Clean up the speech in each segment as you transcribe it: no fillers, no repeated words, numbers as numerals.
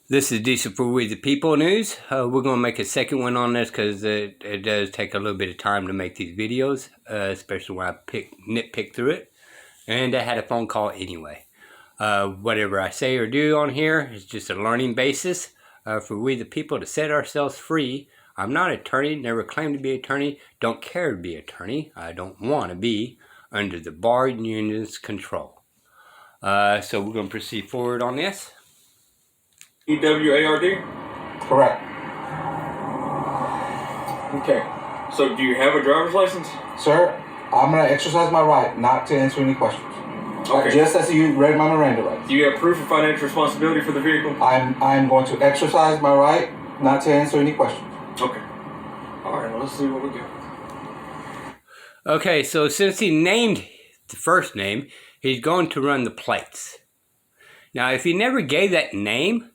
This is Diesel for We the People News. We're going to make a second one on this because it does take a little bit of time to make these videos, especially when I nitpick through it. And I had a phone call anyway. Whatever I say or do on here is just a learning basis for we the people to set ourselves free. I'm not an attorney, never claimed to be an attorney, don't care to be an attorney. I don't want to be under the bar union's control. So we're going to proceed forward on this. EWARD? Correct. Okay. So do you have a driver's license? Sir, I'm going to exercise my right not to answer any questions. Okay. Just as you read my Miranda rights. Do you have proof of financial responsibility for the vehicle? I'm going to exercise my right not to answer any questions. Okay. All right, let's see what we got. Okay, so since he named the first name, he's going to run the plates. Now, if he never gave that name,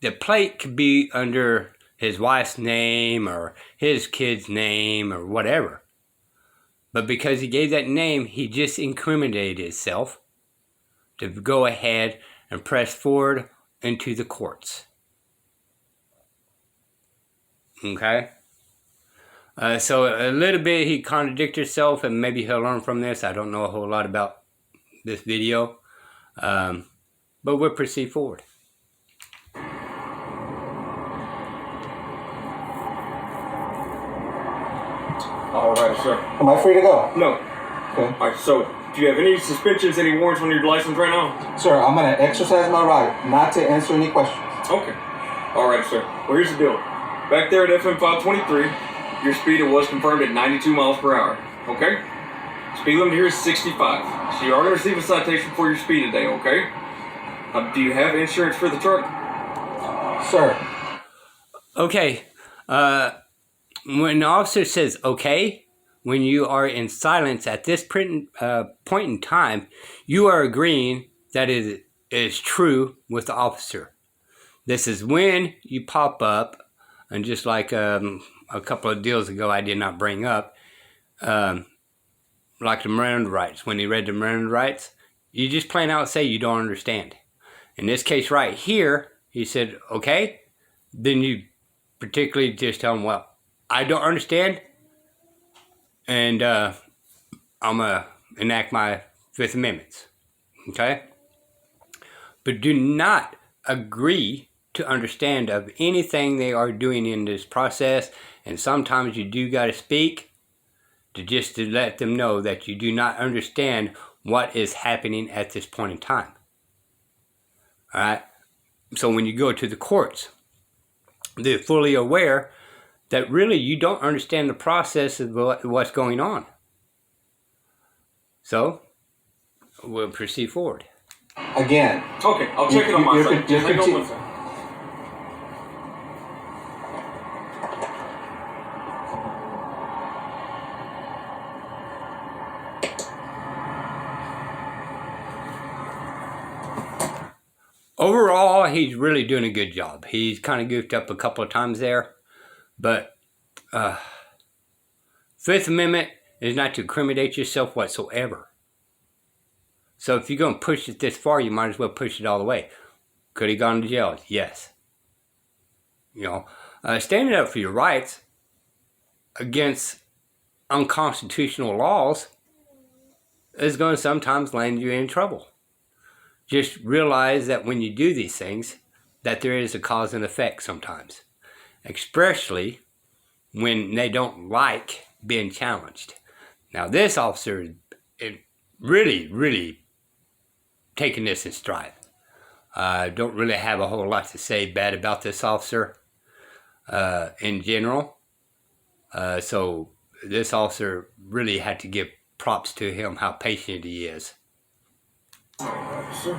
the plate could be under his wife's name or his kid's name or whatever. But because he gave that name, he just incriminated himself to go ahead and press forward into the courts. Okay? So a little bit he contradicted himself, and maybe he'll learn from this. I don't know a whole lot about this video. But we'll proceed forward. All right, sir. Am I free to go? No. Okay. All right, so do you have any suspensions, any warrants on your license right now? Sir, I'm going to exercise my right not to answer any questions. Okay. All right, sir. Well, here's the deal. Back there at FM 523, your speed was confirmed at 92 miles per hour. Okay? Speed limit here is 65. So you are going to receive a citation for your speed today, okay? Do you have insurance for the truck? Sir. Okay. When the officer says okay, when you are in silence at this point in time, you are agreeing that it is true with the officer. This is when you pop up, and just like a couple of deals ago I did not bring up, like the Miranda rights. When he read the Miranda rights, you just plain out say you don't understand. In this case right here, he said, okay, then you particularly just tell him, well, I don't understand, and I'm going to enact my Fifth Amendments, okay? But do not agree to understand of anything they are doing in this process, and sometimes you do got to speak to let them know that you do not understand what is happening at this point in time. All right? So when you go to the courts, they're fully aware that really you don't understand the process of what's going on. So we'll proceed forward. Again. Okay, I'll check it on my side. Just hang on one second. Overall, he's really doing a good job. He's kind of goofed up a couple of times there, but Fifth Amendment is not to incriminate yourself whatsoever. So if you're going to push it this far, you might as well push it all the way. Could he gone to jail? Yes. You know, standing up for your rights against unconstitutional laws is going to sometimes land you in trouble. Just realize that when you do these things, that there is a cause and effect sometimes, especially when they don't like being challenged. Now, this officer is really taking this in stride. I don't really have a whole lot to say bad about this officer in general. So this officer really had to give props to him, how patient he is. Alright, sir.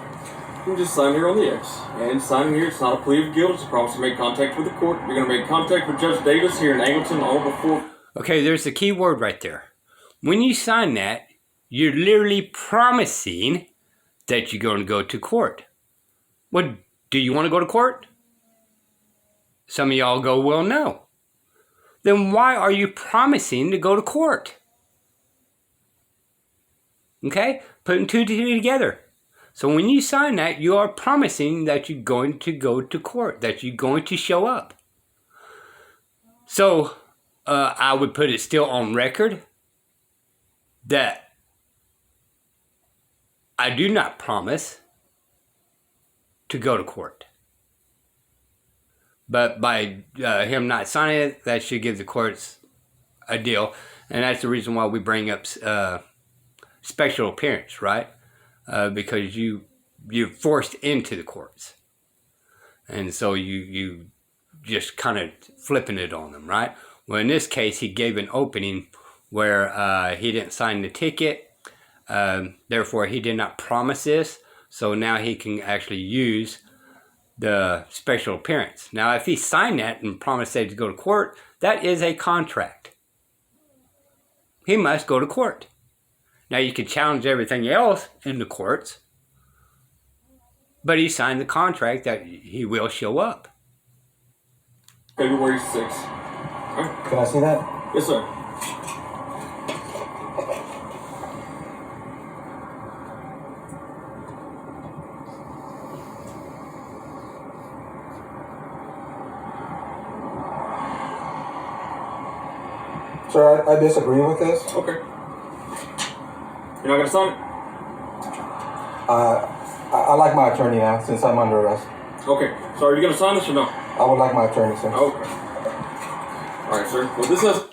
You can just sign here on the X. And signing here, it's not a plea of guilt, it's a promise to make contact with the court. You're going to make contact with Judge Davis here in Angleton all before... Okay, there's the key word right there. When you sign that, you're literally promising that you're going to go to court. What, do you want to go to court? Some of y'all go, well, no. Then why are you promising to go to court? Okay, putting two together. So when you sign that, you are promising that you're going to go to court, that you're going to show up. So I would put it still on record that I do not promise to go to court. But by him not signing it, that should give the courts a deal. And that's the reason why we bring up special appearance, right? Because you're forced into the courts. And so you just kind of flipping it on them, right? Well, in this case, he gave an opening where he didn't sign the ticket. Therefore, he did not promise this. So now he can actually use the special appearance. Now, if he signed that and promised to go to court, that is a contract. He must go to court. Now, you can challenge everything else in the courts, but he signed the contract that he will show up. February 6th. Okay. Can I see that? Yes, sir. Sir, I disagree with this. Okay. You're not gonna sign it? I like my attorney now since I'm under arrest. Okay. So are you gonna sign this or no? I would like my attorney, sir. Okay. All right, sir. Well, this is...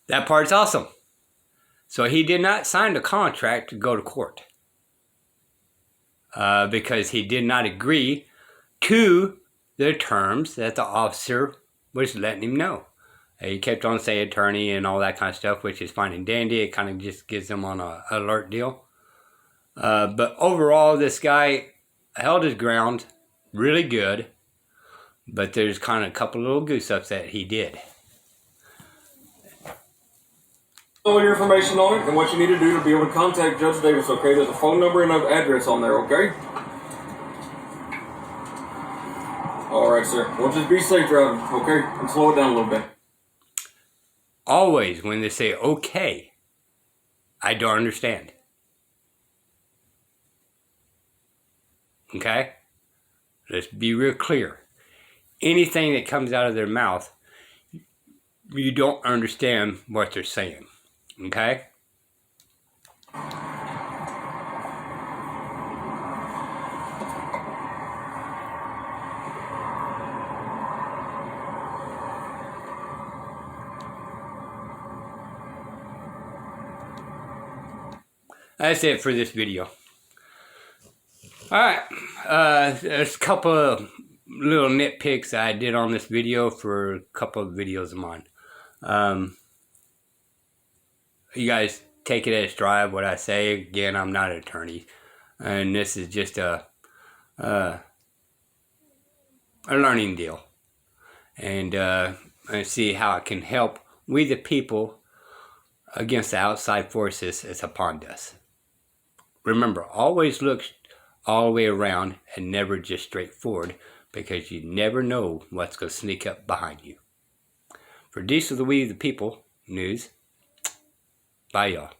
That part's awesome. So he did not sign the contract to go to court because he did not agree to the terms that the officer was letting him know. He kept on saying attorney and all that kind of stuff, which is fine and dandy. It kind of just gives him on an alert deal. But overall, this guy held his ground really good. But there's kind of a couple little goose-ups that he did. all your information on it and what you need to do to be able to contact Judge Davis, okay? There's a phone number and an address on there, okay? Alright, sir. Well, just be safe driving, okay? And slow it down a little bit. Always, when they say, okay, I don't understand. Okay? Let's be real clear. Anything that comes out of their mouth, you don't understand what they're saying. Okay? That's it for this video. Alright, there's a couple of little nitpicks I did on this video for a couple of videos of mine. You guys take it as drive what I say. Again, I'm not an attorney, and this is just a learning deal, and see how it can help we the people against the outside forces that's upon us. Remember, always look all the way around and never just straight forward, because you never know what's going to sneak up behind you. For Diesel the We the People news, bye y'all.